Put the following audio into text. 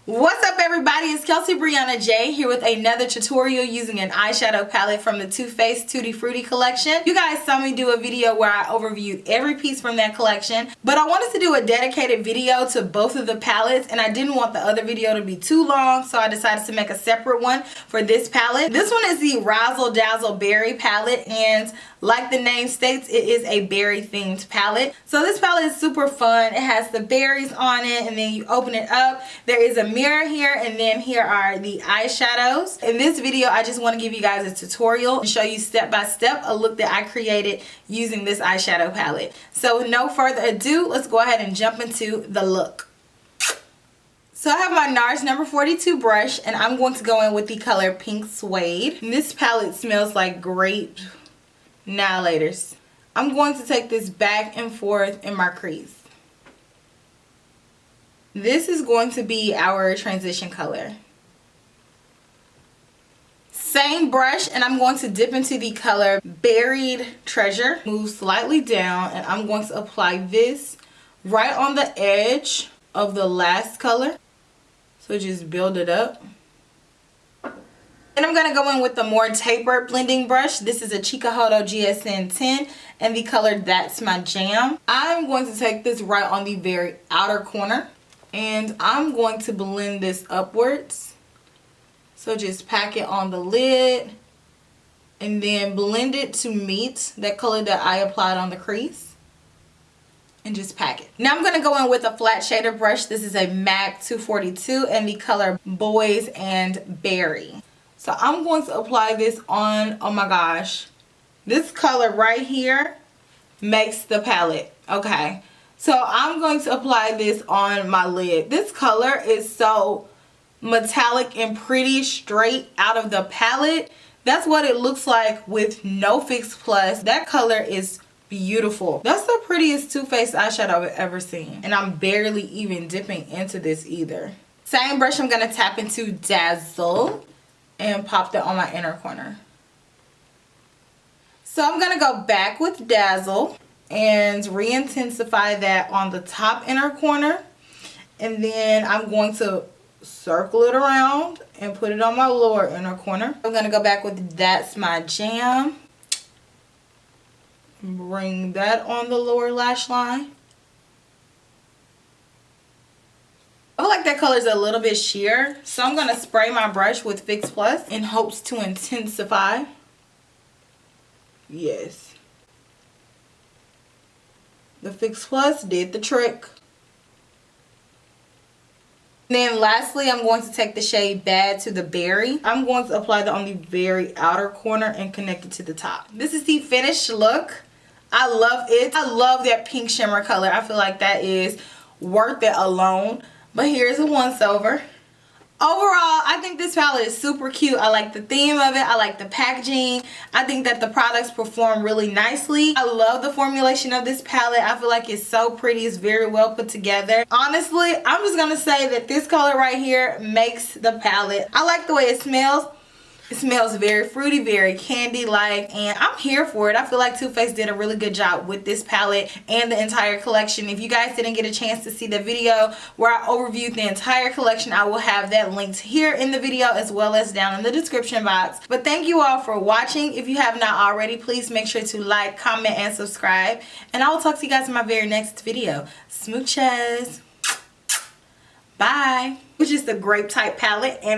What's up everybody, it's Kelsee Briana J here with another tutorial using an eyeshadow palette from the Too Faced Tutti Frutti collection. You guys saw me do a video where I overviewed every piece from that collection, but I wanted to do a dedicated video to both of the palettes and I didn't want the other video to be too long, so I decided to make a separate one for this palette. This one is the Razzle Dazzle Berry palette, and like the name states, it is a berry themed palette. So this palette is super fun. It has the berries on it, and then you open it up. There is a mirror here, and then here are the eyeshadows. In this video, I just want to give you guys a tutorial and show you step by step a look that I created using this eyeshadow palette. So with no further ado, let's go ahead and jump into the look. So I have my NARS number 42 brush, and I'm going to go in with the color Pink Suede. And this palette smells like grape annihilators. I'm going to take this back and forth in my crease. This is going to be our transition color. Same brush, and I'm going to dip into the color Buried Treasure. Move slightly down, and I'm going to apply this right on the edge of the last color. So just build it up. And I'm going to go in with the more tapered blending brush. This is a Chikuhodo GSN 10 and the color That's My Jam. I'm going to take this right on the very outer corner and I'm going to blend this upwards. So just pack it on the lid and then blend it to meet that color that I applied on the crease. And just pack it. Now I'm going to go in with a flat shader brush. This is a MAC 242 and the color Boys and Berry. So I'm going to apply this on, oh my gosh, this color right here makes the palette. Okay, so I'm going to apply this on my lid. This color is so metallic and pretty straight out of the palette. That's what it looks like with no Fix Plus. That color is beautiful. That's the prettiest Too Faced eyeshadow I've ever seen. And I'm barely even dipping into this either. Same brush, I'm going to tap into Dazzle and pop that on my inner corner. So I'm going to go back with Dazzle and re-intensify that on the top inner corner. And then I'm going to circle it around and put it on my lower inner corner. I'm going to go back with That's My Jam. Bring that on the lower lash line. I feel like that color is a little bit sheer, so I'm going to spray my brush with Fix Plus in hopes to intensify. Yes. The Fix Plus did the trick. Then lastly, I'm going to take the shade Bad to the Berry. I'm going to apply that on the very outer corner and connect it to the top. This is the finished look. I love it. I love that pink shimmer color. I feel like that is worth it alone. But here's a once over. Overall, I think this palette is super cute. I like the theme of it. I like the packaging. I think that the products perform really nicely. I love the formulation of this palette. I feel like it's so pretty. It's very well put together. Honestly, I'm just going to say that this color right here makes the palette. I like the way it smells. It smells very fruity, very candy-like, and I'm here for it. I feel like Too Faced did a really good job with this palette and the entire collection. If you guys didn't get a chance to see the video where I overviewed the entire collection, I will have that linked here in the video as well as down in the description box. But thank you all for watching. If you have not already, please make sure to like, comment, and subscribe. And I will talk to you guys in my very next video. Smooches. Bye. Which is the grape type palette, and it